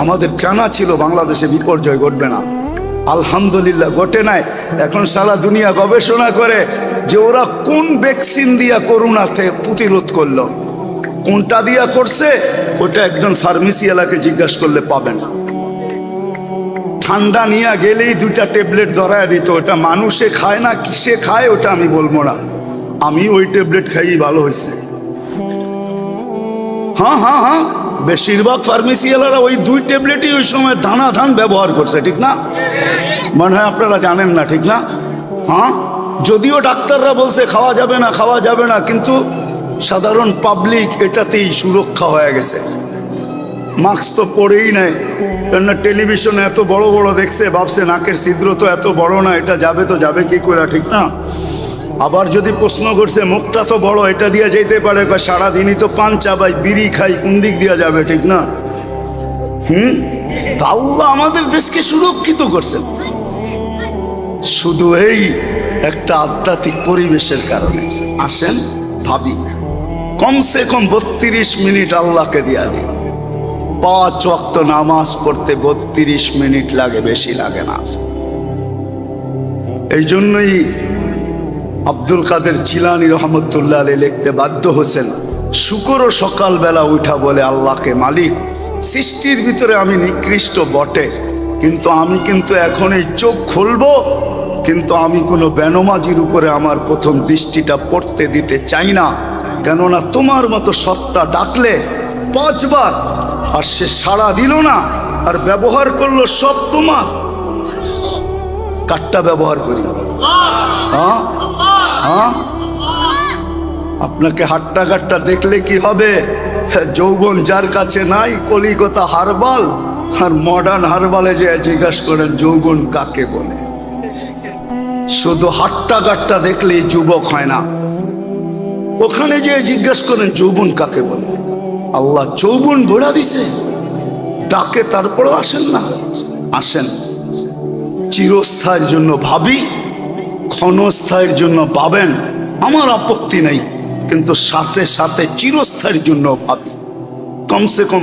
আমাদের জানা ছিল বাংলাদেশে বিপর্যয় ঘটবে না, আলহামদুলিল্লাহ ঘটে নাই। এখন সারা দুনিয়া গবেষণা করে যে ওরা কোন ভ্যাকসিন দিয়া করোনাতে প্রতিরোধ করলো, কোনটা দিয়া করছে ওটা একজন ফার্মেসি এলাকায় জিজ্ঞাসা করলে পাবেন। ঠান্ডা নিয়ে গেলেই 2টা ট্যাবলেট ধরায় দিত, ওটা মানুষে খায় না কিসে খায় ওটা আমি বলবো না, আমি ওই ট্যাবলেট খাইই ভালো হয়েছে। হ্যাঁ হ্যাঁ হ্যাঁ, বেশিরভাগ ফার্মেসিওয়ালারা ওই 2 ট্যাবলেটই ওই সময় দানা ধান ব্যবহার করছে, ঠিক না? মনে হয় আপনারা জানেন না, ঠিক না? হ্যাঁ, যদিও ডাক্তাররা বলছে খাওয়া যাবে না খাওয়া যাবে না, কিন্তু সাধারণ পাবলিক এটাতেই সুরক্ষা হয়ে গেছে। মাস্ক তো পরেই নাই, কেননা টেলিভিশনে এত বড় বড় দেখছে, ভাবছে নাকের ছিদ্র তো এত বড় না, এটা যাবে তো যাবে কি করে, ঠিক না? আবার যদি প্রশ্ন করছে মুখটা তো বড়, এটা দিয়ে যেতে পারে, সারাদিনই তো পান চাবাই বিড়ি খাই, কোন দিক দিয়ে যাবে, ঠিক না? তা আল্লাহ আমাদের দেশকে সুরক্ষিত করছেন শুধু এই একটা আধ্যাত্মিক পরিবেশের কারণে। আসেন ভাবি, কমসে কম 32 মিনিট আল্লাহকে দিয়া দিই। 5 ওয়াক্ত নামাজ পড়তে 32 মিনিট লাগে, বেশি লাগে না। এই জন্যই আব্দুল কাদের জিলানী রহমতুল্লাহ আলাইহি লিখতে বাধ্য হয়েছেন, শুকরও সকালবেলা উঠা বলে আল্লাহকে, মালিক সৃষ্টির ভিতরে আমি নিকৃষ্ট বটে, কিন্তু আমি কিন্তু এখন এই চোখ খুলবো, কিন্তু আমি কোনো বেনমাজির উপরে আমার প্রথম দৃষ্টিটা পড়তে দিতে চাই না, কেননা তোমার মতো সত্তা ডাকলে 5 বার আর সে সাড়া দিল না, আর ব্যবহার করলো সব তোমার। কাটটা ব্যবহার করি, হ্যাঁ হ্যাঁ, আপনাকে হাট্টা কাট্টা দেখলে কি হবে? যৌবন যার কাছে নাই, কলিকতা হারবাল আর মডার্ন হারবালে যে জিজ্ঞাসা করেন যৌবন কাকে বলে। শুধু হাট্টা কাট্টা দেখলেই যুবক হয় না, ওখানে যে জিজ্ঞাসা করেন যৌবন কাকে বলে। আল্লাহ যৌবন ভরা দিছে, ডাকে তারপরও আসেন না। আসেন, চিরস্থায়ের জন্য ভাবি, ক্ষণস্থায়ের জন্য ভাবেন, আমার আপত্তি নেই, কিন্তু সাথে সাথে চিরস্থায়ের জন্য ভাবি। কমসে কম